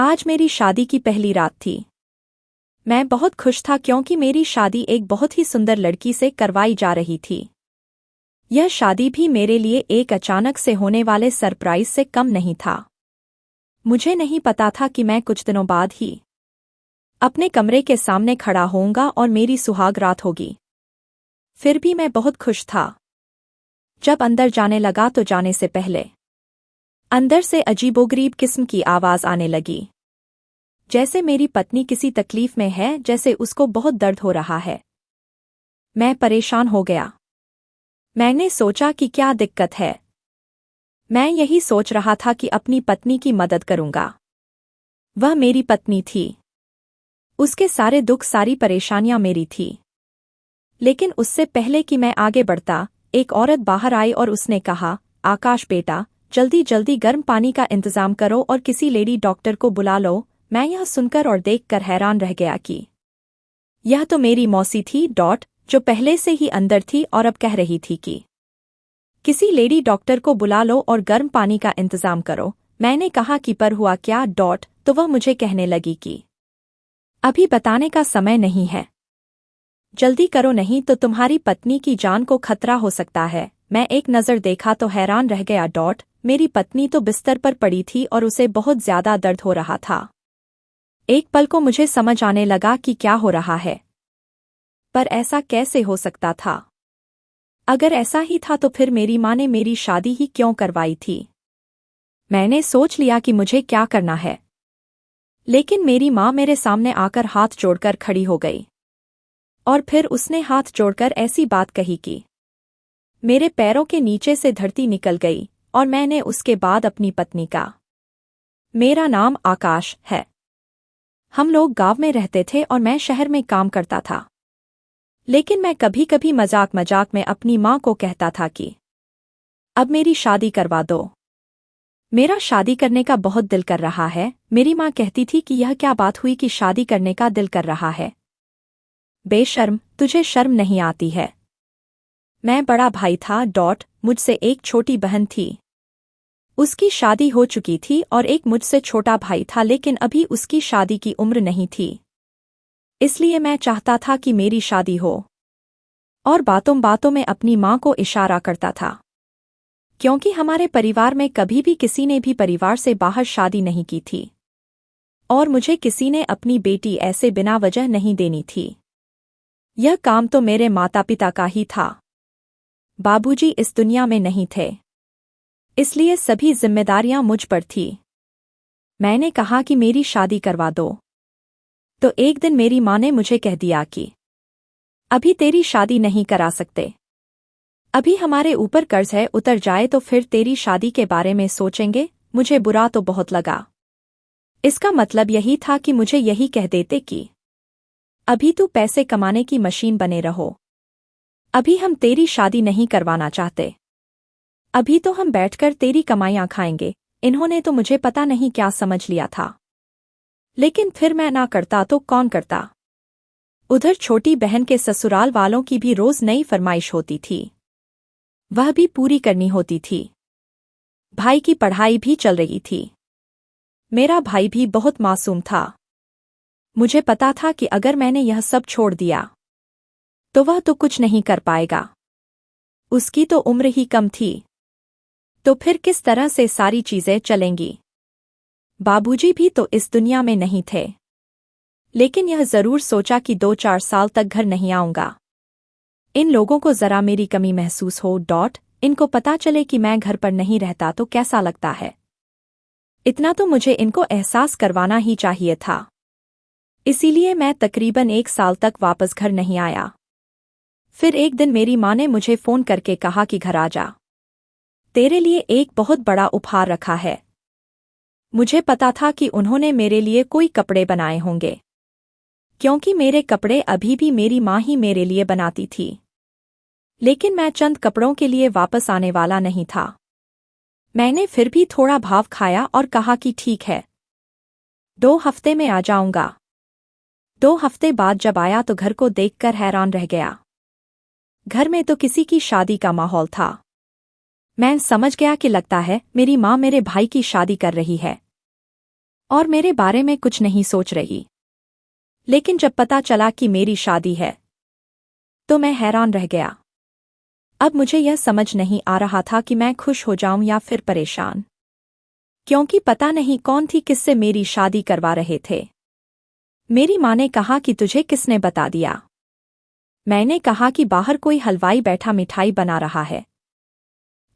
आज मेरी शादी की पहली रात थी। मैं बहुत खुश था क्योंकि मेरी शादी एक बहुत ही सुंदर लड़की से करवाई जा रही थी। यह शादी भी मेरे लिए एक अचानक से होने वाले सरप्राइज से कम नहीं था। मुझे नहीं पता था कि मैं कुछ दिनों बाद ही अपने कमरे के सामने खड़ा होऊंगा और मेरी सुहाग रात होगी। फिर भी मैं बहुत खुश था। जब अंदर जाने लगा तो जाने से पहले अंदर से अजीबोगरीब किस्म की आवाज आने लगी, जैसे मेरी पत्नी किसी तकलीफ में है, जैसे उसको बहुत दर्द हो रहा है। मैं परेशान हो गया। मैंने सोचा कि क्या दिक्कत है। मैं यही सोच रहा था कि अपनी पत्नी की मदद करूंगा। वह मेरी पत्नी थी। उसके सारे दुख, सारी परेशानियां मेरी थी। लेकिन उससे पहले कि मैं आगे बढ़ता, एक औरत बाहर आई और उसने कहा, आकाश बेटा, जल्दी जल्दी गर्म पानी का इंतजाम करो और किसी लेडी डॉक्टर को बुला लो। मैं यह सुनकर और देखकर हैरान रह गया कि यह तो मेरी मौसी थी, जो पहले से ही अंदर थी और अब कह रही थी कि किसी लेडी डॉक्टर को बुला लो और गर्म पानी का इंतजाम करो। मैंने कहा कि पर हुआ क्या? तो वह मुझे कहने लगी कि अभी बताने का समय नहीं है, जल्दी करो नहीं तो तुम्हारी पत्नी की जान को खतरा हो सकता है। मैं एक नज़र देखा तो हैरान रह गया। मेरी पत्नी तो बिस्तर पर पड़ी थी और उसे बहुत ज्यादा दर्द हो रहा था। एक पल को मुझे समझ आने लगा कि क्या हो रहा है, पर ऐसा कैसे हो सकता था? अगर ऐसा ही था तो फिर मेरी माँ ने मेरी शादी ही क्यों करवाई थी? मैंने सोच लिया कि मुझे क्या करना है, लेकिन मेरी माँ मेरे सामने आकर हाथ जोड़कर खड़ी हो गई और फिर उसने हाथ जोड़कर ऐसी बात कही कि मेरे पैरों के नीचे से धरती निकल गई। और मैंने उसके बाद अपनी पत्नी का, मेरा नाम आकाश है। हम लोग गांव में रहते थे और मैं शहर में काम करता था। लेकिन मैं कभी कभी मजाक मजाक में अपनी माँ को कहता था कि अब मेरी शादी करवा दो, मेरा शादी करने का बहुत दिल कर रहा है। मेरी माँ कहती थी कि यह क्या बात हुई कि शादी करने का दिल कर रहा है? बेशर्म, तुझे शर्म नहीं आती है? मैं बड़ा भाई था। मुझसे एक छोटी बहन थी। उसकी शादी हो चुकी थी और एक मुझसे छोटा भाई था, लेकिन अभी उसकी शादी की उम्र नहीं थी। इसलिए मैं चाहता था कि मेरी शादी हो और बातों बातों में अपनी माँ को इशारा करता था, क्योंकि हमारे परिवार में कभी भी किसी ने भी परिवार से बाहर शादी नहीं की थी और मुझे किसी ने अपनी बेटी ऐसे बिना वजह नहीं देनी थी। यह काम तो मेरे माता पिता का ही था। बाबूजी इस दुनिया में नहीं थे, इसलिए सभी जिम्मेदारियां मुझ पर थी। मैंने कहा कि मेरी शादी करवा दो, तो एक दिन मेरी माँ ने मुझे कह दिया कि अभी तेरी शादी नहीं करा सकते, अभी हमारे ऊपर कर्ज है, उतर जाए तो फिर तेरी शादी के बारे में सोचेंगे। मुझे बुरा तो बहुत लगा। इसका मतलब यही था कि मुझे यही कह देते कि अभी तू पैसे कमाने की मशीन बने रहो, अभी हम तेरी शादी नहीं करवाना चाहते, अभी तो हम बैठकर तेरी कमाइयां खाएंगे। इन्होंने तो मुझे पता नहीं क्या समझ लिया था, लेकिन फिर मैं ना करता तो कौन करता? उधर छोटी बहन के ससुराल वालों की भी रोज नई फरमाइश होती थी, वह भी पूरी करनी होती थी। भाई की पढ़ाई भी चल रही थी। मेरा भाई भी बहुत मासूम था। मुझे पता था कि अगर मैंने यह सब छोड़ दिया तो वह तो कुछ नहीं कर पाएगा। उसकी तो उम्र ही कम थी, तो फिर किस तरह से सारी चीजें चलेंगी? बाबूजी भी तो इस दुनिया में नहीं थे, लेकिन यह जरूर सोचा कि 2-4 साल तक घर नहीं आऊंगा। इन लोगों को जरा मेरी कमी महसूस हो। इनको पता चले कि मैं घर पर नहीं रहता तो कैसा लगता है? इतना तो मुझे इनको एहसास करवाना ही चाहिए था। इसीलिए मैं तकरीबन 1 साल तक वापस घर नहीं आया। फिर एक दिन मेरी माँ ने मुझे फोन करके कहा कि घर आ जा, तेरे लिए एक बहुत बड़ा उपहार रखा है। मुझे पता था कि उन्होंने मेरे लिए कोई कपड़े बनाए होंगे, क्योंकि मेरे कपड़े अभी भी मेरी माँ ही मेरे लिए बनाती थी। लेकिन मैं चंद कपड़ों के लिए वापस आने वाला नहीं था। मैंने फिर भी थोड़ा भाव खाया और कहा कि ठीक है, 2 हफ्ते में आ जाऊंगा। 2 हफ्ते बाद जब आया तो घर को देखकर हैरान रह गया। घर में तो किसी की शादी का माहौल था। मैं समझ गया कि लगता है मेरी माँ मेरे भाई की शादी कर रही है। और मेरे बारे में कुछ नहीं सोच रही। लेकिन जब पता चला कि मेरी शादी है तो मैं हैरान रह गया। अब मुझे यह समझ नहीं आ रहा था कि मैं खुश हो जाऊं या फिर परेशान, क्योंकि पता नहीं कौन थी किससे मेरी शादी करवा रहे थे। मेरी माँ ने कहा कि तुझे किसने बता दिया? मैंने कहा कि बाहर कोई हलवाई बैठा मिठाई बना रहा है,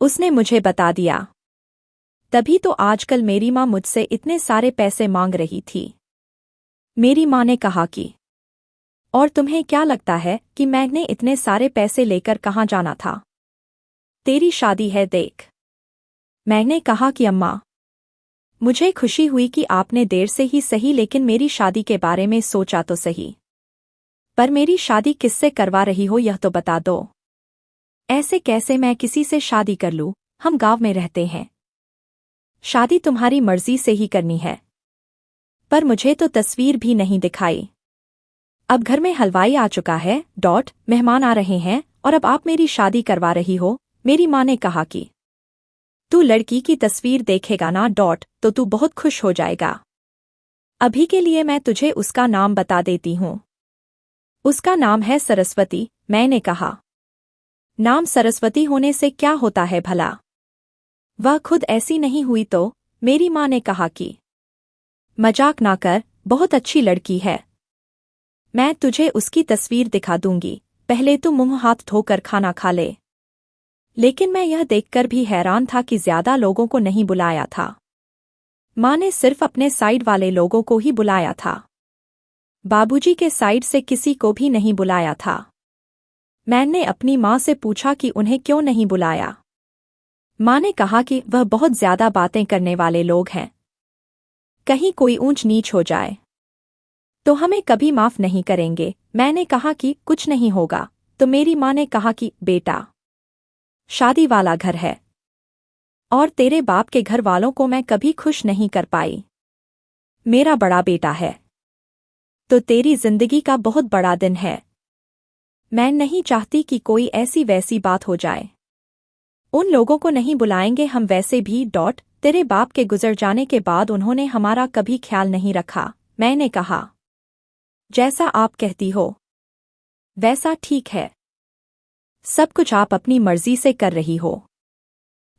उसने मुझे बता दिया। तभी तो आजकल मेरी माँ मुझसे इतने सारे पैसे मांग रही थी। मेरी माँ ने कहा कि और तुम्हें क्या लगता है कि मैंने इतने सारे पैसे लेकर कहाँ जाना था? तेरी शादी है, देख। मैंने कहा कि अम्मा, मुझे खुशी हुई कि आपने देर से ही सही लेकिन मेरी शादी के बारे में सोचा तो सही। पर मेरी शादी किससे करवा रही हो यह तो बता दो। ऐसे कैसे मैं किसी से शादी कर लूं? हम गांव में रहते हैं। शादी तुम्हारी मर्जी से ही करनी है। पर मुझे तो तस्वीर भी नहीं दिखाई। अब घर में हलवाई आ चुका है, मेहमान आ रहे हैं और अब आप मेरी शादी करवा रही हो। मेरी माँ ने कहा कि तू लड़की की तस्वीर देखेगा ना, तो तू बहुत खुश हो जाएगा। अभी के लिए मैं तुझे उसका नाम बता देती हूँ। उसका नाम है सरस्वती। मैंने कहा, नाम सरस्वती होने से क्या होता है भला? वह खुद ऐसी नहीं हुई तो? मेरी माँ ने कहा कि मजाक ना कर, बहुत अच्छी लड़की है। मैं तुझे उसकी तस्वीर दिखा दूंगी, पहले तू मुंह हाथ धोकर खाना खा ले। लेकिन मैं यह देखकर भी हैरान था कि ज्यादा लोगों को नहीं बुलाया था। माँ ने सिर्फ अपने साइड वाले लोगों को ही बुलाया था। बाबूजी के साइड से किसी को भी नहीं बुलाया था। मैंने अपनी माँ से पूछा कि उन्हें क्यों नहीं बुलाया। माँ ने कहा कि वह बहुत ज्यादा बातें करने वाले लोग हैं, कहीं कोई ऊंच नीच हो जाए तो हमें कभी माफ नहीं करेंगे। मैंने कहा कि कुछ नहीं होगा। तो मेरी माँ ने कहा कि बेटा, शादी वाला घर है और तेरे बाप के घर वालों को मैं कभी खुश नहीं कर पाई। मेरा बड़ा बेटा है तो तेरी जिंदगी का बहुत बड़ा दिन है। मैं नहीं चाहती कि कोई ऐसी वैसी बात हो जाए। उन लोगों को नहीं बुलाएंगे हम वैसे भी। तेरे बाप के गुजर जाने के बाद उन्होंने हमारा कभी ख्याल नहीं रखा। मैंने कहा, जैसा आप कहती हो वैसा ठीक है। सब कुछ आप अपनी मर्जी से कर रही हो।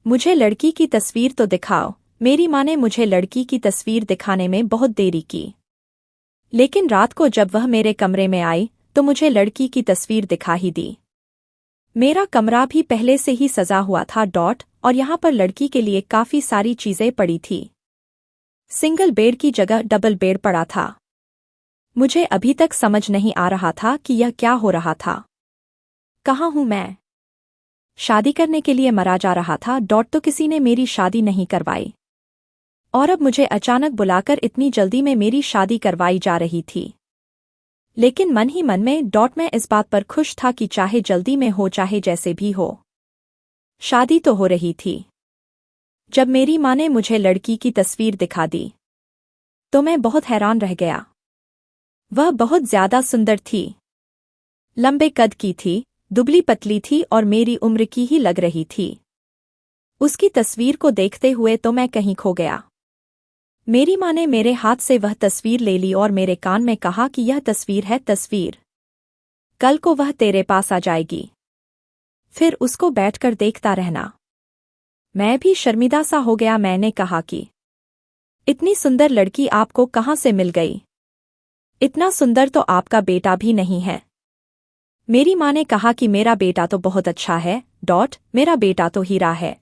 मुझे लड़की की तस्वीर तो दिखाओ। मेरी माँ ने मुझे लड़की की तस्वीर दिखाने में बहुत देरी की, लेकिन रात को जब वह मेरे कमरे में आई तो मुझे लड़की की तस्वीर दिखा ही दी। मेरा कमरा भी पहले से ही सजा हुआ था, और यहाँ पर लड़की के लिए काफी सारी चीजें पड़ी थी। सिंगल बेड की जगह डबल बेड पड़ा था। मुझे अभी तक समझ नहीं आ रहा था कि यह क्या हो रहा था। कहाँ हूँ मैं? शादी करने के लिए मरा जा रहा था, तो किसी ने मेरी शादी नहीं करवाई और अब मुझे अचानक बुलाकर इतनी जल्दी में मेरी शादी करवाई जा रही थी। लेकिन मन ही मन में मैं इस बात पर खुश था कि चाहे जल्दी में हो चाहे जैसे भी हो, शादी तो हो रही थी। जब मेरी माँ ने मुझे लड़की की तस्वीर दिखा दी तो मैं बहुत हैरान रह गया। वह बहुत ज्यादा सुंदर थी, लंबे कद की थी, दुबली पतली थी और मेरी उम्र की ही लग रही थी। उसकी तस्वीर को देखते हुए तो मैं कहीं खो गया। मेरी माँ ने मेरे हाथ से वह तस्वीर ले ली और मेरे कान में कहा कि यह तस्वीर है तस्वीर, कल को वह तेरे पास आ जाएगी, फिर उसको बैठकर देखता रहना। मैं भी शर्मिंदा सा हो गया। मैंने कहा कि इतनी सुंदर लड़की आपको कहाँ से मिल गई? इतना सुंदर तो आपका बेटा भी नहीं है। मेरी माँ ने कहा कि मेरा बेटा तो बहुत अच्छा है, मेरा बेटा तो हीरा है।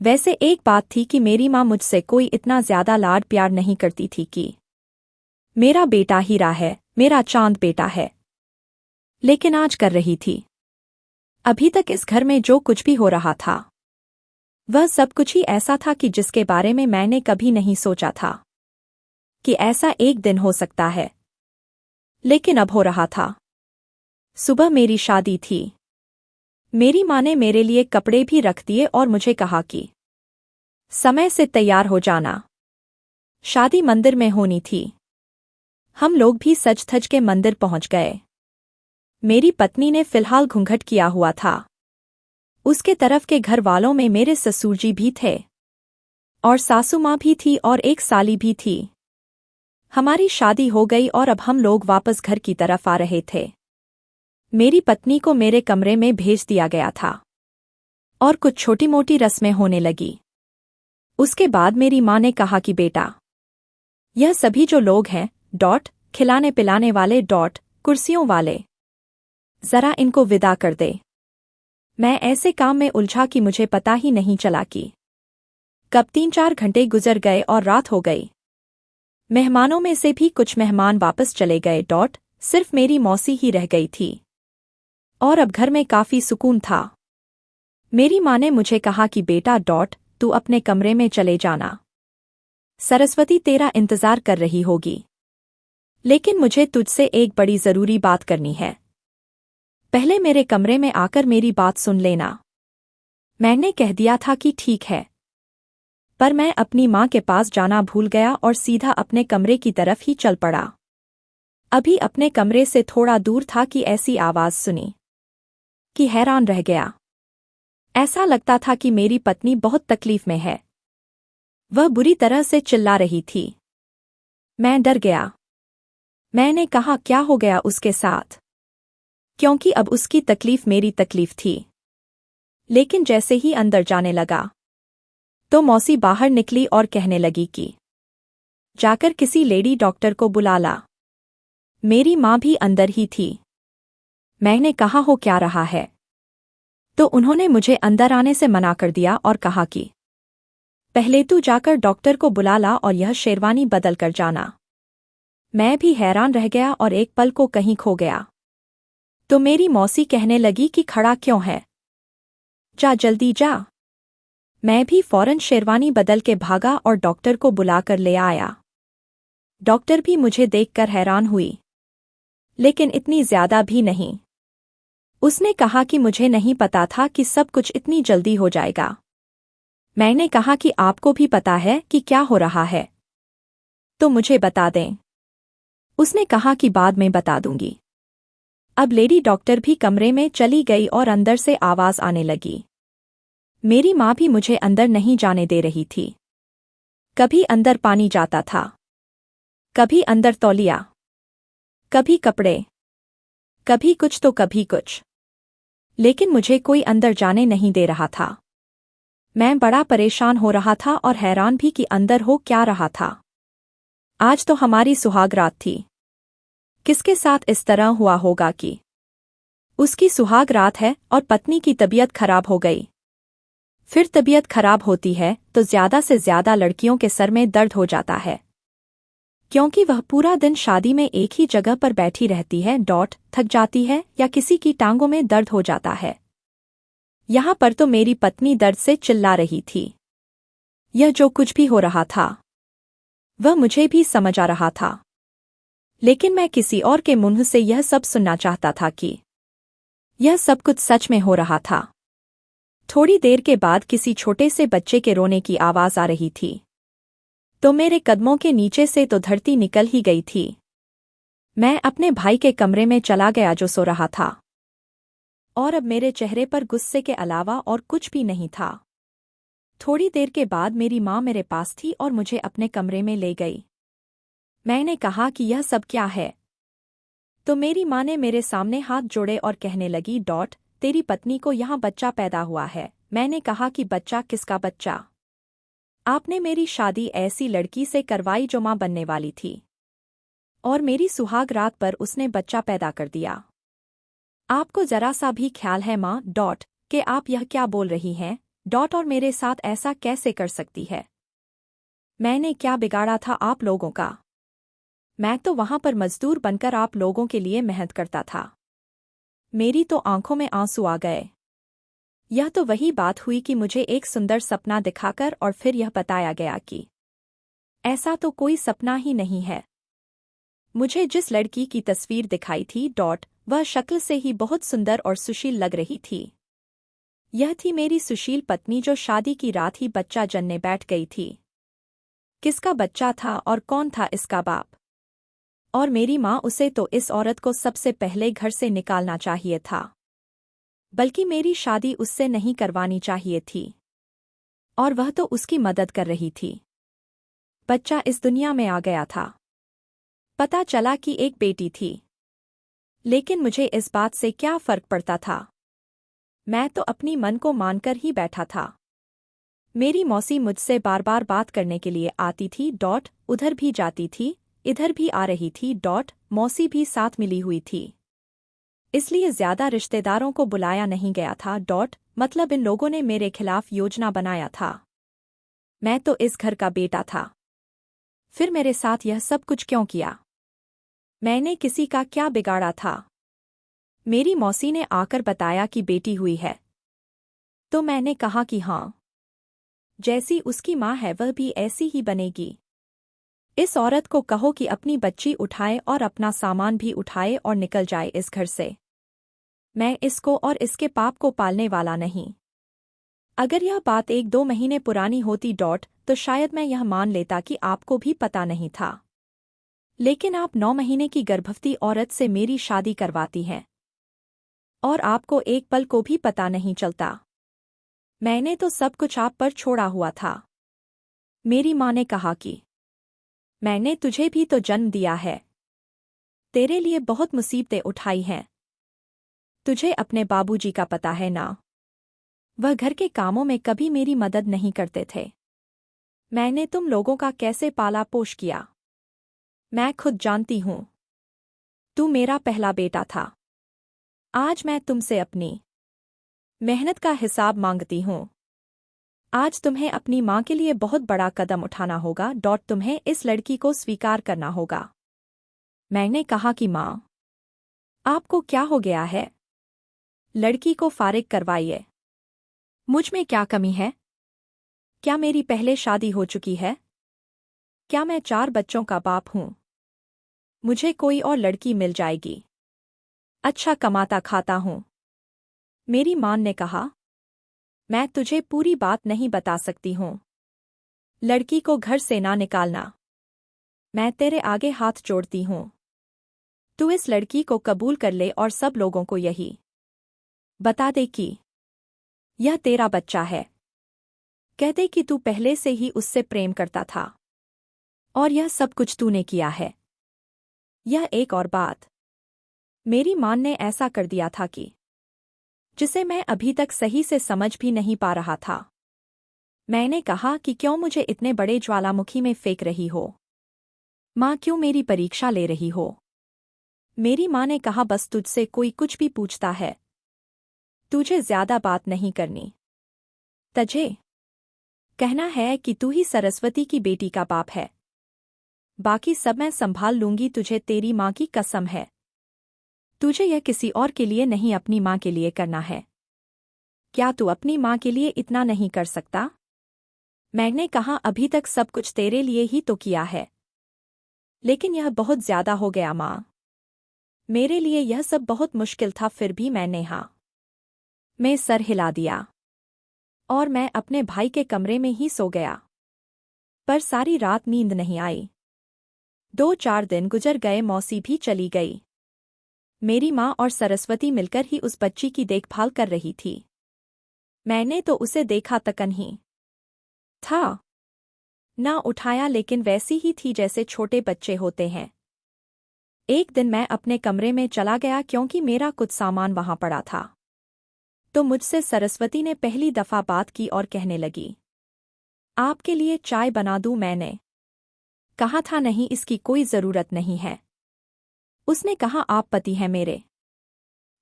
वैसे एक बात थी कि मेरी माँ मुझसे कोई इतना ज्यादा लाड प्यार नहीं करती थी कि मेरा बेटा हीरा है, मेरा चांद बेटा है, लेकिन आज कर रही थी। अभी तक इस घर में जो कुछ भी हो रहा था वह सब कुछ ही ऐसा था कि जिसके बारे में मैंने कभी नहीं सोचा था कि ऐसा एक दिन हो सकता है, लेकिन अब हो रहा था। सुबह मेरी शादी थी। मेरी माँ ने मेरे लिए कपड़े भी रख दिए और मुझे कहा कि समय से तैयार हो जाना, शादी मंदिर में होनी थी। हम लोग भी सज धज के मंदिर पहुंच गए। मेरी पत्नी ने फिलहाल घूंघट किया हुआ था। उसके तरफ के घर वालों में मेरे ससुर जी भी थे। और सासू माँ भी थी और एक साली भी थी। हमारी शादी हो गई और अब हम लोग वापस घर की तरफ आ रहे थे। मेरी पत्नी को मेरे कमरे में भेज दिया गया था और कुछ छोटी मोटी रस्में होने लगी। उसके बाद मेरी माँ ने कहा कि बेटा, यह सभी जो लोग हैं खिलाने पिलाने वाले कुर्सियों वाले, जरा इनको विदा कर दे। मैं ऐसे काम में उलझा कि मुझे पता ही नहीं चला कि कब 3-4 घंटे गुजर गए और रात हो गई। मेहमानों में से भी कुछ मेहमान वापस चले गए सिर्फ मेरी मौसी ही रह गई थी और अब घर में काफी सुकून था। मेरी माँ ने मुझे कहा कि बेटा तू अपने कमरे में चले जाना, सरस्वती तेरा इंतजार कर रही होगी। लेकिन मुझे तुझसे एक बड़ी जरूरी बात करनी है। पहले मेरे कमरे में आकर मेरी बात सुन लेना। मैंने कह दिया था कि ठीक है, पर मैं अपनी माँ के पास जाना भूल गया और सीधा अपने कमरे की तरफ ही चल पड़ा। अभी अपने कमरे से थोड़ा दूर था कि ऐसी आवाज सुनी कि हैरान रह गया। ऐसा लगता था कि मेरी पत्नी बहुत तकलीफ में है। वह बुरी तरह से चिल्ला रही थी। मैं डर गया। मैंने कहा क्या हो गया उसके साथ, क्योंकि अब उसकी तकलीफ मेरी तकलीफ थी। लेकिन जैसे ही अंदर जाने लगा तो मौसी बाहर निकली और कहने लगी कि जाकर किसी लेडी डॉक्टर को बुला ला। मेरी माँ भी अंदर ही थी। मैंने कहा हो क्या रहा है, तो उन्होंने मुझे अंदर आने से मना कर दिया और कहा कि पहले तू जाकर डॉक्टर को बुला ला और यह शेरवानी बदल कर जाना। मैं भी हैरान रह गया और एक पल को कहीं खो गया। तो मेरी मौसी कहने लगी कि खड़ा क्यों है, जा जल्दी जा। मैं भी फौरन शेरवानी बदल के भागा और डॉक्टर को बुलाकर ले आया। डॉक्टर भी मुझे देखकर हैरान हुई, लेकिन इतनी ज्यादा भी नहीं। उसने कहा कि मुझे नहीं पता था कि सब कुछ इतनी जल्दी हो जाएगा। मैंने कहा कि आपको भी पता है कि क्या हो रहा है, तो मुझे बता दें। उसने कहा कि बाद में बता दूंगी। अब लेडी डॉक्टर भी कमरे में चली गई और अंदर से आवाज आने लगी। मेरी माँ भी मुझे अंदर नहीं जाने दे रही थी। कभी अंदर पानी जाता था, कभी अंदर तौलिया, कभी कपड़े, कभी कुछ तो कभी कुछ, लेकिन मुझे कोई अंदर जाने नहीं दे रहा था। मैं बड़ा परेशान हो रहा था और हैरान भी कि अंदर हो क्या रहा था। आज तो हमारी सुहाग रात थी। किसके साथ इस तरह हुआ होगा कि उसकी सुहाग रात है और पत्नी की तबीयत खराब हो गई। फिर तबीयत खराब होती है तो ज्यादा से ज्यादा लड़कियों के सर में दर्द हो जाता है, क्योंकि वह पूरा दिन शादी में एक ही जगह पर बैठी रहती है थक जाती है या किसी की टांगों में दर्द हो जाता है। यहाँ पर तो मेरी पत्नी दर्द से चिल्ला रही थी। यह जो कुछ भी हो रहा था वह मुझे भी समझ आ रहा था, लेकिन मैं किसी और के मुंह से यह सब सुनना चाहता था कि यह सब कुछ सच में हो रहा था। थोड़ी देर के बाद किसी छोटे से बच्चे के रोने की आवाज आ रही थी, तो मेरे कदमों के नीचे से तो धरती निकल ही गई थी। मैं अपने भाई के कमरे में चला गया जो सो रहा था, और अब मेरे चेहरे पर गुस्से के अलावा और कुछ भी नहीं था। थोड़ी देर के बाद मेरी माँ मेरे पास थी और मुझे अपने कमरे में ले गई। मैंने कहा कि यह सब क्या है, तो मेरी माँ ने मेरे सामने हाथ जोड़े और कहने लगी तेरी पत्नी को यहाँ बच्चा पैदा हुआ है। मैंने कहा कि बच्चा किसका बच्चा? आपने मेरी शादी ऐसी लड़की से करवाई जो माँ बनने वाली थी, और मेरी सुहाग रात पर उसने बच्चा पैदा कर दिया। आपको जरा सा भी ख्याल है माँ कि आप यह क्या बोल रही हैं और मेरे साथ ऐसा कैसे कर सकती है? मैंने क्या बिगाड़ा था आप लोगों का? मैं तो वहां पर मजदूर बनकर आप लोगों के लिए मेहनत करता था। मेरी तो आंखों में आंसू आ गए। यह तो वही बात हुई कि मुझे एक सुंदर सपना दिखाकर और फिर यह बताया गया कि ऐसा तो कोई सपना ही नहीं है। मुझे जिस लड़की की तस्वीर दिखाई थी वह शक्ल से ही बहुत सुंदर और सुशील लग रही थी। यह थी मेरी सुशील पत्नी जो शादी की रात ही बच्चा जनने बैठ गई थी। किसका बच्चा था और कौन था इसका बाप? और मेरी माँ उसे तो इस औरत को सबसे पहले घर से निकालना चाहिए था, बल्कि मेरी शादी उससे नहीं करवानी चाहिए थी। और वह तो उसकी मदद कर रही थी। बच्चा इस दुनिया में आ गया था। पता चला कि एक बेटी थी। लेकिन मुझे इस बात से क्या फर्क पड़ता था। मैं तो अपनी मन को मानकर ही बैठा था। मेरी मौसी मुझसे बार बार बात करने के लिए आती थी। उधर भी जाती थी, इधर भी आ रही थी। मौसी भी साथ मिली हुई थी। इसलिए ज्यादा रिश्तेदारों को बुलाया नहीं गया था। मतलब इन लोगों ने मेरे खिलाफ योजना बनाया था। मैं तो इस घर का बेटा था। फिर मेरे साथ यह सब कुछ क्यों किया? मैंने किसी का क्या बिगाड़ा था? मेरी मौसी ने आकर बताया कि बेटी हुई है। तो मैंने कहा कि हाँ, जैसी उसकी माँ है वह भी ऐसी ही बनेगी। इस औरत को कहो कि अपनी बच्ची उठाए और अपना सामान भी उठाए और निकल जाए इस घर से। मैं इसको और इसके पाप को पालने वाला नहीं। अगर यह बात 1-2 महीने पुरानी होती तो शायद मैं यह मान लेता कि आपको भी पता नहीं था। लेकिन आप 9 महीने की गर्भवती औरत से मेरी शादी करवाती हैं। और आपको एक पल को भी पता नहीं चलता। मैंने तो सब कुछ आप पर छोड़ा हुआ था। मेरी माँ ने कहा कि मैंने तुझे भी तो जन्म दिया है। तेरे लिए बहुत मुसीबतें उठाई हैं। तुझे अपने बाबूजी का पता है ना? वह घर के कामों में कभी मेरी मदद नहीं करते थे। मैंने तुम लोगों का कैसे पाला पोष किया, मैं खुद जानती हूँ। तू मेरा पहला बेटा था। आज मैं तुमसे अपनी मेहनत का हिसाब मांगती हूँ। आज तुम्हें अपनी माँ के लिए बहुत बड़ा कदम उठाना होगा। तुम्हें इस लड़की को स्वीकार करना होगा। मैंने कहा कि माँ, आपको क्या हो गया है? लड़की को फारिग करवाइए। मुझ में क्या कमी है? क्या मेरी पहले शादी हो चुकी है? क्या मैं 4 बच्चों का बाप हूँ? मुझे कोई और लड़की मिल जाएगी। अच्छा कमाता खाता हूँ। मेरी माँ ने कहा, मैं तुझे पूरी बात नहीं बता सकती हूँ। लड़की को घर से ना निकालना। मैं तेरे आगे हाथ जोड़ती हूँ। तू इस लड़की को कबूल कर ले और सब लोगों को यही बता दे कि यह तेरा बच्चा है। कह दे कि तू पहले से ही उससे प्रेम करता था और यह सब कुछ तूने किया है। यह एक और बात, मेरी माँ ने ऐसा कर दिया था कि जिसे मैं अभी तक सही से समझ भी नहीं पा रहा था। मैंने कहा कि क्यों मुझे इतने बड़े ज्वालामुखी में फेंक रही हो? माँ, क्यों मेरी परीक्षा ले रही हो? मेरी माँ ने कहा, बस तुझसे कोई कुछ भी पूछता है, तुझे ज्यादा बात नहीं करनी। तुझे कहना है कि तू ही सरस्वती की बेटी का बाप है। बाकी सब मैं संभाल लूंगी। तुझे तेरी माँ की कसम है। तुझे यह किसी और के लिए नहीं, अपनी माँ के लिए करना है। क्या तू अपनी माँ के लिए इतना नहीं कर सकता? मैंने कहा, अभी तक सब कुछ तेरे लिए ही तो किया है। लेकिन यह बहुत ज्यादा हो गया माँ। मेरे लिए यह सब बहुत मुश्किल था। फिर भी मैंने हाँ मैं सर हिला दिया और मैं अपने भाई के कमरे में ही सो गया। पर सारी रात नींद नहीं आई। 2-4 दिन गुजर गए, मौसी भी चली गई। मेरी माँ और सरस्वती मिलकर ही उस बच्ची की देखभाल कर रही थी। मैंने तो उसे देखा तक नहीं था, ना उठाया, लेकिन वैसी ही थी जैसे छोटे बच्चे होते हैं। एक दिन मैं अपने कमरे में चला गया क्योंकि मेरा कुछ सामान वहां पड़ा था। तो मुझसे सरस्वती ने पहली दफा बात की और कहने लगी, आपके लिए चाय बना दूं? मैंने कहा था नहीं, इसकी कोई जरूरत नहीं है। उसने कहा, आप पति हैं मेरे,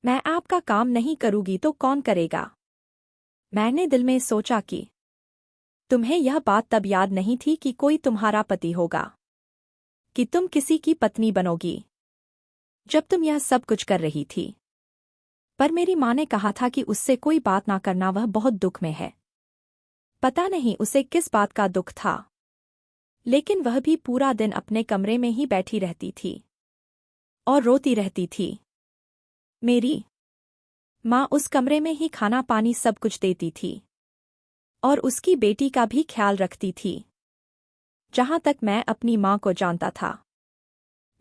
मैं आपका काम नहीं करूंगी तो कौन करेगा? मैंने दिल में सोचा कि तुम्हें यह बात तब याद नहीं थी कि कोई तुम्हारा पति होगा, कि तुम किसी की पत्नी बनोगी, जब तुम यह सब कुछ कर रही थी। पर मेरी माँ ने कहा था कि उससे कोई बात ना करना, वह बहुत दुख में है। पता नहीं उसे किस बात का दुख था, लेकिन वह भी पूरा दिन अपने कमरे में ही बैठी रहती थी और रोती रहती थी। मेरी माँ उस कमरे में ही खाना पानी सब कुछ देती थी और उसकी बेटी का भी ख्याल रखती थी। जहां तक मैं अपनी माँ को जानता था,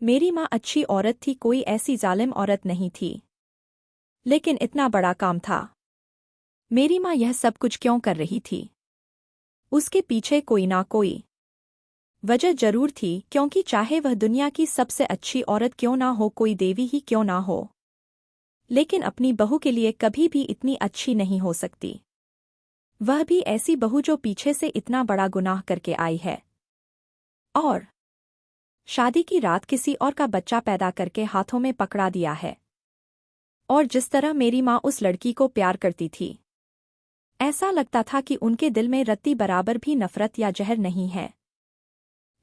मेरी माँ अच्छी औरत थी, कोई ऐसी जालिम औरत नहीं थी। लेकिन इतना बड़ा काम था, मेरी माँ यह सब कुछ क्यों कर रही थी? उसके पीछे कोई ना कोई वजह जरूर थी, क्योंकि चाहे वह दुनिया की सबसे अच्छी औरत क्यों ना हो, कोई देवी ही क्यों ना हो, लेकिन अपनी बहू के लिए कभी भी इतनी अच्छी नहीं हो सकती। वह भी ऐसी बहू जो पीछे से इतना बड़ा गुनाह करके आई है और शादी की रात किसी और का बच्चा पैदा करके हाथों में पकड़ा दिया है। और जिस तरह मेरी माँ उस लड़की को प्यार करती थी, ऐसा लगता था कि उनके दिल में रत्ती बराबर भी नफरत या जहर नहीं है।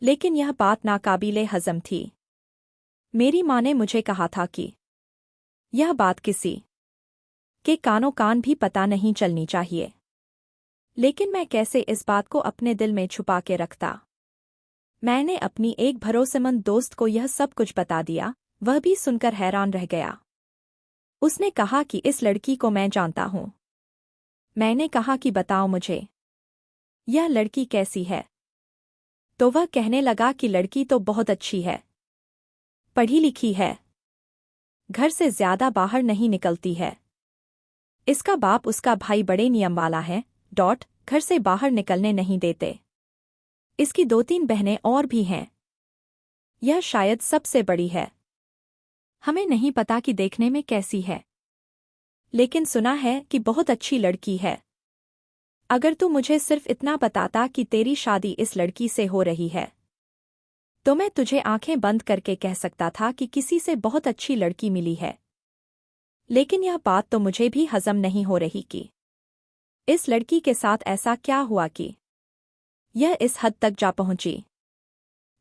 लेकिन यह बात नाकाबिले हजम थी। मेरी माँ ने मुझे कहा था कि यह बात किसी के कानों कान भी पता नहीं चलनी चाहिए, लेकिन मैं कैसे इस बात को अपने दिल में छुपा के रखता। मैंने अपनी एक भरोसेमंद दोस्त को यह सब कुछ बता दिया। वह भी सुनकर हैरान रह गया। उसने कहा कि इस लड़की को मैं जानता हूँ। मैंने कहा कि बताओ मुझे, यह लड़की कैसी है? तो वह कहने लगा कि लड़की तो बहुत अच्छी है, पढ़ी लिखी है, घर से ज्यादा बाहर नहीं निकलती है, इसका बाप उसका भाई बड़े नियम वाला है, घर से बाहर निकलने नहीं देते, इसकी 2-3 बहनें और भी हैं, यह शायद सबसे बड़ी है। हमें नहीं पता कि देखने में कैसी है, लेकिन सुना है कि बहुत अच्छी लड़की है। अगर तू मुझे सिर्फ इतना बताता कि तेरी शादी इस लड़की से हो रही है, तो मैं तुझे आंखें बंद करके कह सकता था कि किसी से बहुत अच्छी लड़की मिली है। लेकिन यह बात तो मुझे भी हजम नहीं हो रही कि इस लड़की के साथ ऐसा क्या हुआ कि यह इस हद तक जा पहुंची।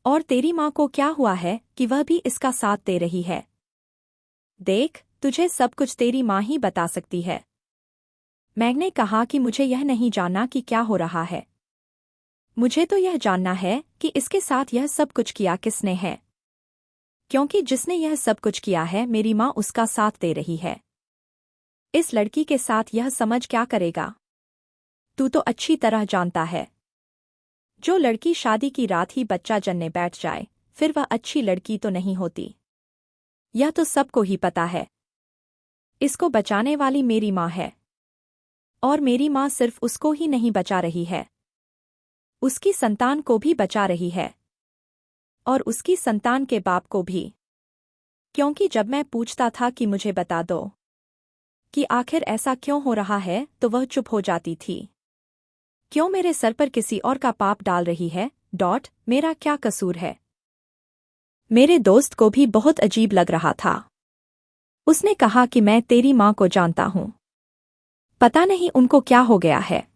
और तेरी माँ को क्या हुआ है कि वह भी इसका साथ दे रही है? देख, तुझे सब कुछ तेरी माँ ही बता सकती है। मैंने कहा कि मुझे यह नहीं जानना कि क्या हो रहा है। मुझे तो यह जानना है कि इसके साथ यह सब कुछ किया किसने है, क्योंकि जिसने यह सब कुछ किया है मेरी माँ उसका साथ दे रही है। इस लड़की के साथ यह समझ क्या करेगा? तू तो अच्छी तरह जानता है, जो लड़की शादी की रात ही बच्चा जनने बैठ जाए, फिर वह अच्छी लड़की तो नहीं होती। यह तो सबको ही पता है। इसको बचाने वाली मेरी माँ है, और मेरी माँ सिर्फ उसको ही नहीं बचा रही है, उसकी संतान को भी बचा रही है, और उसकी संतान के बाप को भी। क्योंकि जब मैं पूछता था कि मुझे बता दो कि आखिर ऐसा क्यों हो रहा है, तो वह चुप हो जाती थी। क्यों मेरे सर पर किसी और का पाप डाल रही है? मेरा क्या कसूर है? मेरे दोस्त को भी बहुत अजीब लग रहा था। उसने कहा कि मैं तेरी माँ को जानता हूँ, पता नहीं उनको क्या हो गया है।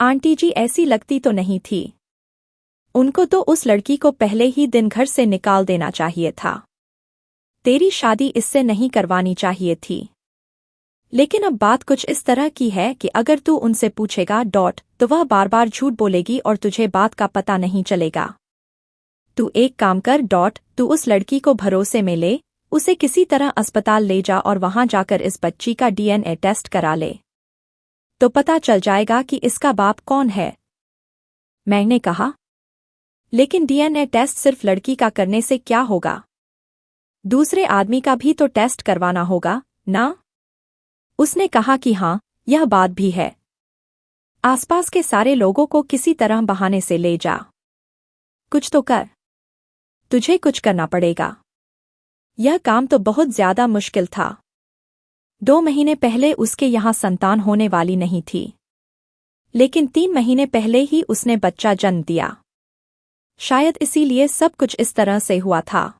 आंटी जी ऐसी लगती तो नहीं थी। उनको तो उस लड़की को पहले ही दिन घर से निकाल देना चाहिए था। तेरी शादी इससे नहीं करवानी चाहिए थी। लेकिन अब बात कुछ इस तरह की है कि अगर तू उनसे पूछेगा तो वह बार बार झूठ बोलेगी और तुझे बात का पता नहीं चलेगा। तू एक काम कर तू उस लड़की को भरोसे में ले, उसे किसी तरह अस्पताल ले जा और वहां जाकर इस बच्ची का DNA टेस्ट करा ले, तो पता चल जाएगा कि इसका बाप कौन है। मैंने कहा, लेकिन DNA टेस्ट सिर्फ लड़की का करने से क्या होगा? दूसरे आदमी का भी तो टेस्ट करवाना होगा ना? उसने कहा कि हाँ, यह बात भी है। आसपास के सारे लोगों को किसी तरह बहाने से ले जा, कुछ तो कर, तुझे कुछ करना पड़ेगा। यह काम तो बहुत ज्यादा मुश्किल था। 2 महीने पहले उसके यहाँ संतान होने वाली नहीं थी, लेकिन 3 महीने पहले ही उसने बच्चा जन्म दिया। शायद इसीलिए सब कुछ इस तरह से हुआ था।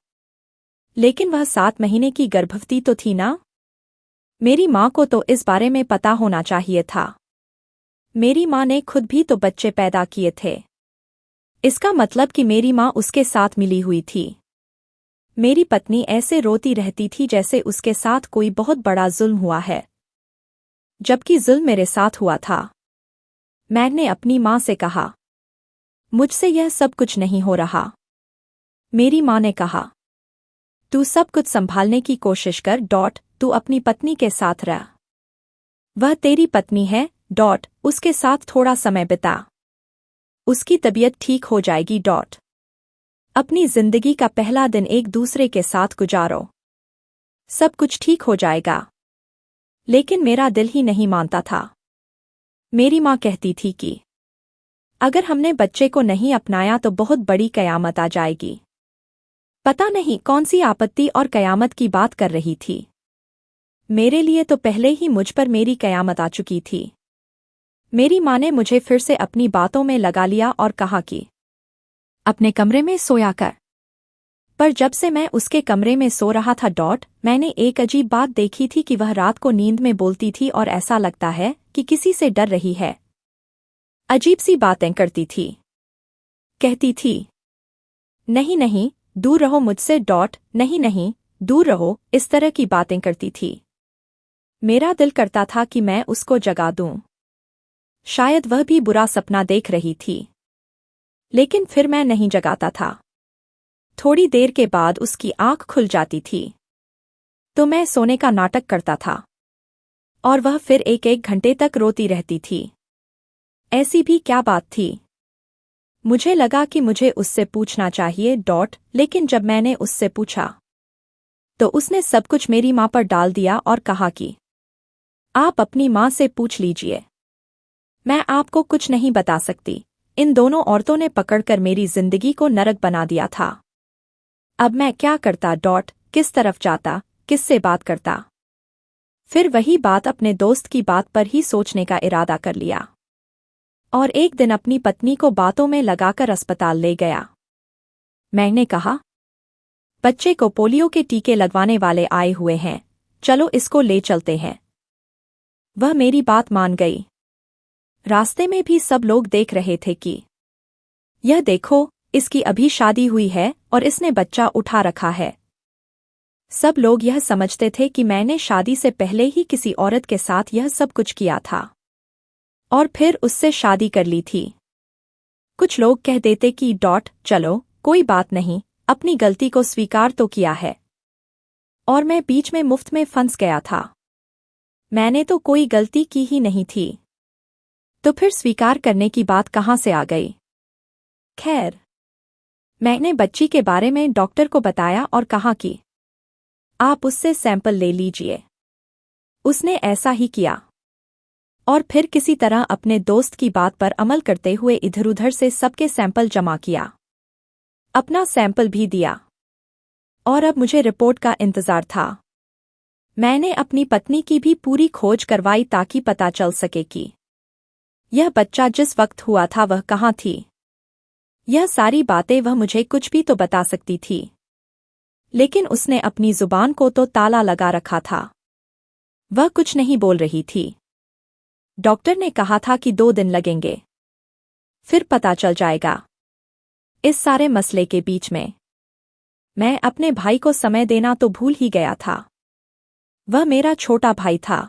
लेकिन वह 7 महीने की गर्भवती तो थी ना? मेरी माँ को तो इस बारे में पता होना चाहिए था। मेरी माँ ने खुद भी तो बच्चे पैदा किए थे। इसका मतलब कि मेरी माँ उसके साथ मिली हुई थी। मेरी पत्नी ऐसे रोती रहती थी जैसे उसके साथ कोई बहुत बड़ा जुल्म हुआ है, जबकि जुल्म मेरे साथ हुआ था। मैंने अपनी माँ से कहा, मुझसे यह सब कुछ नहीं हो रहा। मेरी माँ ने कहा, तू सब कुछ संभालने की कोशिश कर तू अपनी पत्नी के साथ रह। वह तेरी पत्नी है उसके साथ थोड़ा समय बिता, उसकी तबीयत ठीक हो जाएगी अपनी जिंदगी का पहला दिन एक दूसरे के साथ गुजारो, सब कुछ ठीक हो जाएगा। लेकिन मेरा दिल ही नहीं मानता था। मेरी माँ कहती थी कि अगर हमने बच्चे को नहीं अपनाया तो बहुत बड़ी कयामत आ जाएगी। पता नहीं कौन सी आपत्ति और कयामत की बात कर रही थी। मेरे लिए तो पहले ही मुझ पर मेरी कयामत आ चुकी थी। मेरी माँ ने मुझे फिर से अपनी बातों में लगा लिया और कहा कि अपने कमरे में सोया कर। पर जब से मैं उसके कमरे में सो रहा था मैंने एक अजीब बात देखी थी कि वह रात को नींद में बोलती थी और ऐसा लगता है कि किसी से डर रही है। अजीब सी बातें करती थी। कहती थी, नहीं नहीं, दूर रहो मुझसे नहीं नहीं, दूर रहो, इस तरह की बातें करती थी। मेरा दिल करता था कि मैं उसको जगा दूं। शायद वह भी बुरा सपना देख रही थी। लेकिन फिर मैं नहीं जगाता था। थोड़ी देर के बाद उसकी आंख खुल जाती थी तो मैं सोने का नाटक करता था और वह फिर एक घंटे तक रोती रहती थी। ऐसी भी क्या बात थी? मुझे लगा कि मुझे उससे पूछना चाहिए लेकिन जब मैंने उससे पूछा तो उसने सब कुछ मेरी माँ पर डाल दिया और कहा कि आप अपनी माँ से पूछ लीजिए, मैं आपको कुछ नहीं बता सकती। इन दोनों औरतों ने पकड़कर मेरी जिंदगी को नरक बना दिया था। अब मैं क्या करता किस तरफ जाता, किससे बात करता? फिर वही बात अपने दोस्त की बात पर ही सोचने का इरादा कर लिया और एक दिन अपनी पत्नी को बातों में लगाकर अस्पताल ले गया। मैंने कहा, बच्चे को पोलियो के टीके लगवाने वाले आए हुए हैं, चलो इसको ले चलते हैं। वह मेरी बात मान गई। रास्ते में भी सब लोग देख रहे थे कि यह देखो, इसकी अभी शादी हुई है और इसने बच्चा उठा रखा है। सब लोग यह समझते थे कि मैंने शादी से पहले ही किसी औरत के साथ यह सब कुछ किया था और फिर उससे शादी कर ली थी। कुछ लोग कह देते कि चलो कोई बात नहीं, अपनी गलती को स्वीकार तो किया है। और मैं बीच में मुफ्त में फंस गया था। मैंने तो कोई गलती की ही नहीं थी। तो फिर स्वीकार करने की बात कहाँ से आ गई? खैर, मैंने बच्ची के बारे में डॉक्टर को बताया और कहा कि आप उससे सैंपल ले लीजिए। उसने ऐसा ही किया और फिर किसी तरह अपने दोस्त की बात पर अमल करते हुए इधर-उधर से सबके सैंपल जमा किया। अपना सैंपल भी दिया और अब मुझे रिपोर्ट का इंतजार था। मैंने अपनी पत्नी की भी पूरी खोज करवाई ताकि पता चल सके कि यह बच्चा जिस वक्त हुआ था वह कहाँ थी। यह सारी बातें वह मुझे कुछ भी तो बता सकती थी, लेकिन उसने अपनी जुबान को तो ताला लगा रखा था। वह कुछ नहीं बोल रही थी। डॉक्टर ने कहा था कि 2 दिन लगेंगे, फिर पता चल जाएगा। इस सारे मसले के बीच में मैं अपने भाई को समय देना तो भूल ही गया था। वह मेरा छोटा भाई था।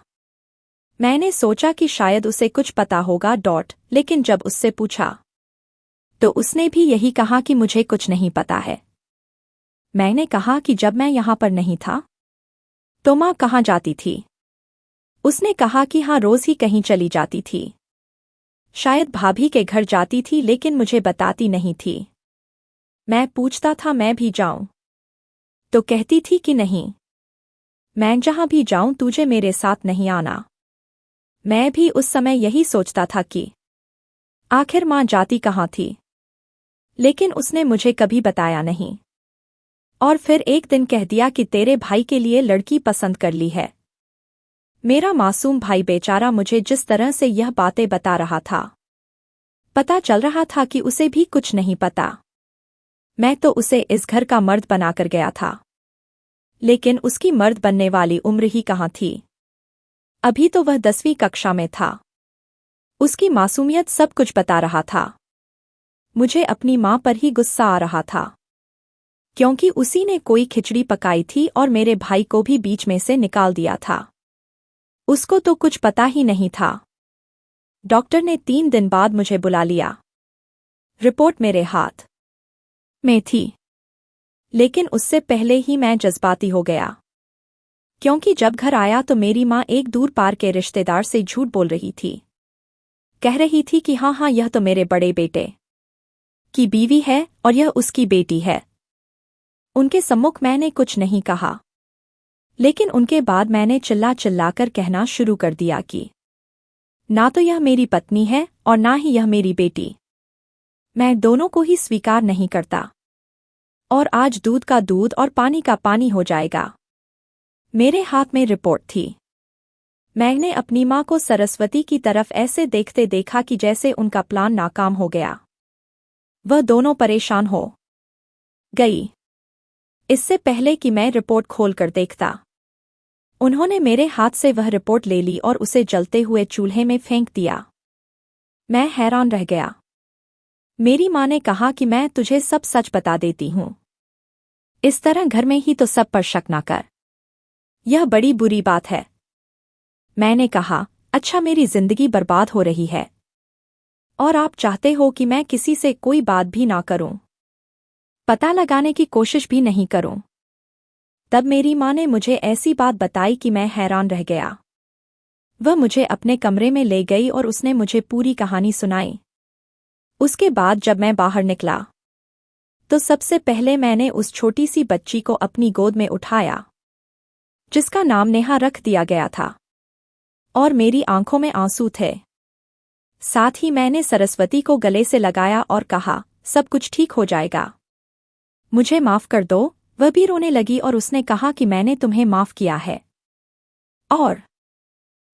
मैंने सोचा कि शायद उसे कुछ पता होगा लेकिन जब उससे पूछा तो उसने भी यही कहा कि मुझे कुछ नहीं पता है। मैंने कहा कि जब मैं यहाँ पर नहीं था तो माँ कहाँ जाती थी? उसने कहा कि हाँ, रोज ही कहीं चली जाती थी। शायद भाभी के घर जाती थी लेकिन मुझे बताती नहीं थी। मैं पूछता था मैं भी जाऊं तो कहती थी कि नहीं, मैं जहां भी जाऊं तुझे मेरे साथ नहीं आना। मैं भी उस समय यही सोचता था कि आखिर माँ जाती कहाँ थी, लेकिन उसने मुझे कभी बताया नहीं। और फिर एक दिन कह दिया कि तेरे भाई के लिए लड़की पसंद कर ली है। मेरा मासूम भाई बेचारा मुझे जिस तरह से यह बातें बता रहा था, पता चल रहा था कि उसे भी कुछ नहीं पता। मैं तो उसे इस घर का मर्द बनाकर गया था, लेकिन उसकी मर्द बनने वाली उम्र ही कहाँ थी। अभी तो वह 10वीं कक्षा में था। उसकी मासूमियत सब कुछ बता रहा था। मुझे अपनी माँ पर ही गुस्सा आ रहा था, क्योंकि उसी ने कोई खिचड़ी पकाई थी और मेरे भाई को भी बीच में से निकाल दिया था। उसको तो कुछ पता ही नहीं था। डॉक्टर ने 3 दिन बाद मुझे बुला लिया। रिपोर्ट मेरे हाथ में थी, लेकिन उससे पहले ही मैं जज्बाती हो गया, क्योंकि जब घर आया तो मेरी माँ एक दूर पार के रिश्तेदार से झूठ बोल रही थी। कह रही थी कि हाँ, यह तो मेरे बड़े बेटे की बीवी है और यह उसकी बेटी है। उनके सम्मुख मैंने कुछ नहीं कहा, लेकिन उनके बाद मैंने चिल्लाकर कहना शुरू कर दिया कि ना तो यह मेरी पत्नी है और ना ही यह मेरी बेटी। मैं दोनों को ही स्वीकार नहीं करता। और आज दूध का दूध और पानी का पानी हो जाएगा। मेरे हाथ में रिपोर्ट थी। मैंने अपनी माँ को सरस्वती की तरफ ऐसे देखते देखा कि जैसे उनका प्लान नाकाम हो गया। वह दोनों परेशान हो गई। इससे पहले कि मैं रिपोर्ट खोलकर देखता, उन्होंने मेरे हाथ से वह रिपोर्ट ले ली और उसे जलते हुए चूल्हे में फेंक दिया। मैं हैरान रह गया। मेरी माँ ने कहा कि मैं तुझे सब सच बता देती हूँ। इस तरह घर में ही तो सब पर शक ना कर। यह बड़ी बुरी बात है। मैंने कहा, अच्छा, मेरी जिंदगी बर्बाद हो रही है और आप चाहते हो कि मैं किसी से कोई बात भी ना करूं, पता लगाने की कोशिश भी नहीं करूं। तब मेरी माँ ने मुझे ऐसी बात बताई कि मैं हैरान रह गया। वह मुझे अपने कमरे में ले गई और उसने मुझे पूरी कहानी सुनाई। उसके बाद जब मैं बाहर निकला तो सबसे पहले मैंने उस छोटी सी बच्ची को अपनी गोद में उठाया, जिसका नाम नेहा रख दिया गया था, और मेरी आंखों में आंसू थे। साथ ही मैंने सरस्वती को गले से लगाया और कहा, सब कुछ ठीक हो जाएगा, मुझे माफ कर दो। वह भी रोने लगी और उसने कहा कि मैंने तुम्हें माफ किया है और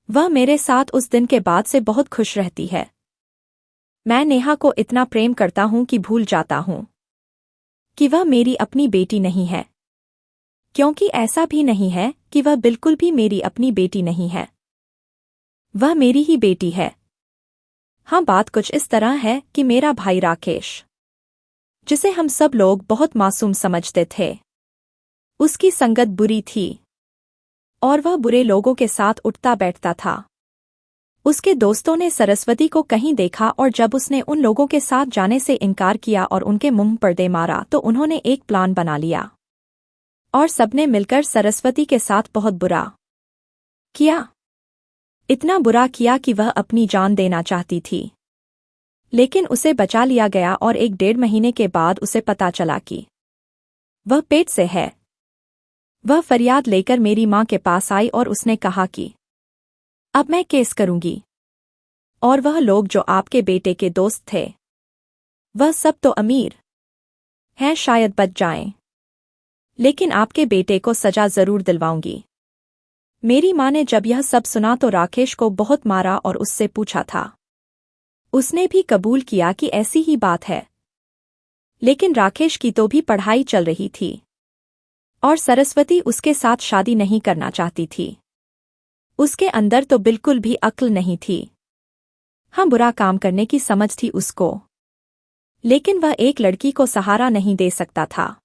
वह मेरे साथ उस दिन के बाद से बहुत खुश रहती है। मैं नेहा को इतना प्रेम करता हूं कि भूल जाता हूं कि वह मेरी अपनी बेटी नहीं है, क्योंकि ऐसा भी नहीं है कि वह बिल्कुल भी मेरी अपनी बेटी नहीं है। वह मेरी ही बेटी है। हाँ, बात कुछ इस तरह है कि मेरा भाई राकेश, जिसे हम सब लोग बहुत मासूम समझते थे, उसकी संगत बुरी थी और वह बुरे लोगों के साथ उठता बैठता था। उसके दोस्तों ने सरस्वती को कहीं देखा और जब उसने उन लोगों के साथ जाने से इनकार किया और उनके मुंह पर दे मारा तो उन्होंने एक प्लान बना लिया और सबने मिलकर सरस्वती के साथ बहुत बुरा किया। इतना बुरा किया कि वह अपनी जान देना चाहती थी, लेकिन उसे बचा लिया गया और 1-1.5 महीने के बाद उसे पता चला कि वह पेट से है। वह फरियाद लेकर मेरी माँ के पास आई और उसने कहा कि अब मैं केस करूंगी और वह लोग जो आपके बेटे के दोस्त थे, वह सब तो अमीर हैं, शायद बच जाएं, लेकिन आपके बेटे को सजा जरूर दिलवाऊंगी। मेरी माँ ने जब यह सब सुना तो राकेश को बहुत मारा और उससे पूछा था। उसने भी कबूल किया कि ऐसी ही बात है, लेकिन राकेश की तो भी पढ़ाई चल रही थी और सरस्वती उसके साथ शादी नहीं करना चाहती थी। उसके अंदर तो बिल्कुल भी अक्ल नहीं थी। हाँ, बुरा काम करने की समझ थी उसको, लेकिन वह एक लड़की को सहारा नहीं दे सकता था।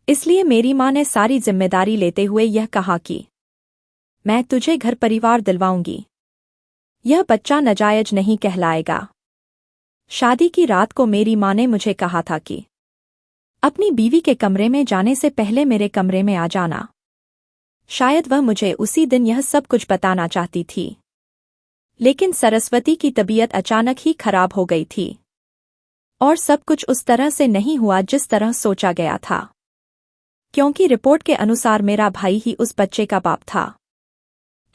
इसलिए मेरी माँ ने सारी जिम्मेदारी लेते हुए यह कहा कि मैं तुझे घर परिवार दिलवाऊंगी। यह बच्चा नाजायज नहीं कहलाएगा। शादी की रात को मेरी माँ ने मुझे कहा था कि अपनी बीवी के कमरे में जाने से पहले मेरे कमरे में आ जाना। शायद वह मुझे उसी दिन यह सब कुछ बताना चाहती थी, लेकिन सरस्वती की तबीयत अचानक ही खराब हो गई थी और सब कुछ उस तरह से नहीं हुआ जिस तरह सोचा गया था, क्योंकि रिपोर्ट के अनुसार मेरा भाई ही उस बच्चे का बाप था।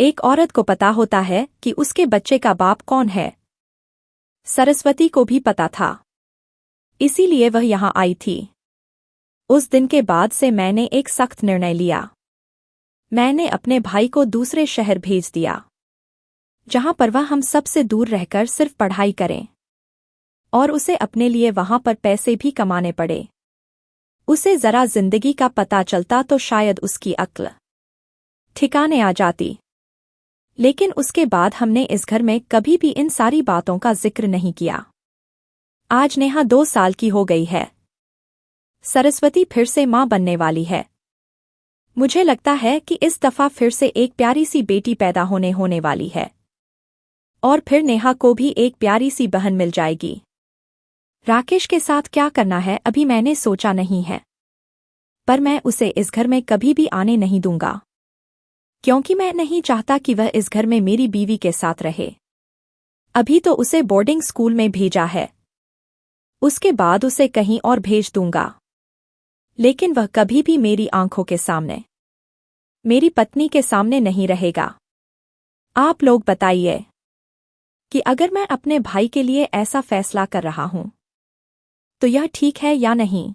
एक औरत को पता होता है कि उसके बच्चे का बाप कौन है। सरस्वती को भी पता था, इसीलिए वह यहाँ आई थी। उस दिन के बाद से मैंने एक सख्त निर्णय लिया। मैंने अपने भाई को दूसरे शहर भेज दिया, जहां पर वह हम सब से दूर रहकर सिर्फ पढ़ाई करें और उसे अपने लिए वहां पर पैसे भी कमाने पड़े। उसे जरा जिंदगी का पता चलता तो शायद उसकी अक्ल ठिकाने आ जाती, लेकिन उसके बाद हमने इस घर में कभी भी इन सारी बातों का जिक्र नहीं किया। आज नेहा 2 साल की हो गई है। सरस्वती फिर से माँ बनने वाली है। मुझे लगता है कि इस दफा फिर से एक प्यारी सी बेटी पैदा होने वाली है और फिर नेहा को भी एक प्यारी सी बहन मिल जाएगी। राकेश के साथ क्या करना है अभी मैंने सोचा नहीं है, पर मैं उसे इस घर में कभी भी आने नहीं दूंगा, क्योंकि मैं नहीं चाहता कि वह इस घर में मेरी बीवी के साथ रहे। अभी तो उसे बोर्डिंग स्कूल में भेजा है, उसके बाद उसे कहीं और भेज दूंगा, लेकिन वह कभी भी मेरी आंखों के सामने, मेरी पत्नी के सामने नहीं रहेगा। आप लोग बताइए कि अगर मैं अपने भाई के लिए ऐसा फैसला कर रहा हूं तो यह ठीक है या नहीं।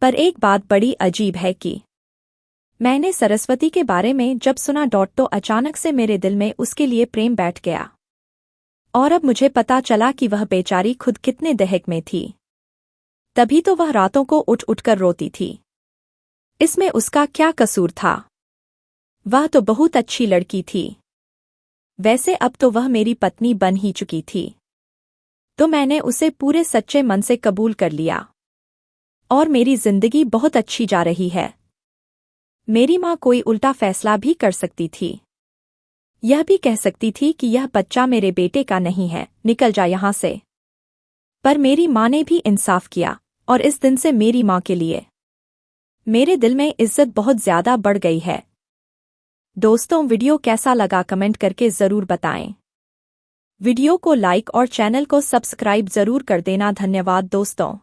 पर एक बात बड़ी अजीब है कि मैंने सरस्वती के बारे में जब सुना तो अचानक से मेरे दिल में उसके लिए प्रेम बैठ गया। और अब मुझे पता चला कि वह बेचारी खुद कितने दहक में थी। तभी तो वह रातों को उठ उठकर रोती थी। इसमें उसका क्या कसूर था? वह तो बहुत अच्छी लड़की थी। वैसे अब तो वह मेरी पत्नी बन ही चुकी थी, तो मैंने उसे पूरे सच्चे मन से कबूल कर लिया और मेरी जिंदगी बहुत अच्छी जा रही है। मेरी माँ कोई उल्टा फैसला भी कर सकती थी। यह भी कह सकती थी कि यह बच्चा मेरे बेटे का नहीं है, निकल जा यहाँ से। पर मेरी माँ ने भी इंसाफ किया और इस दिन से मेरी माँ के लिए मेरे दिल में इज्जत बहुत ज्यादा बढ़ गई है। दोस्तों, वीडियो कैसा लगा कमेंट करके ज़रूर बताएं। वीडियो को लाइक और चैनल को सब्सक्राइब ज़रूर कर देना। धन्यवाद दोस्तों।